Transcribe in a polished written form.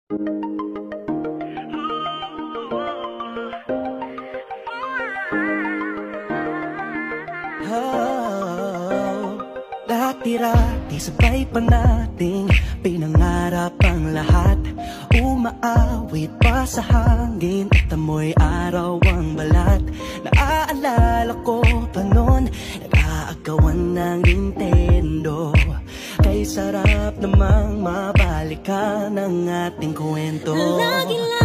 Oh, dati-dati sabay pa nating pinangarap ang lahat. Umaawit pa sa hangin at amoy araw ang balat. Naaalala ko pa noon, nag-aagawan ng Nintendo. Kay sarap namang mabalikan ang ating kwento. Lagi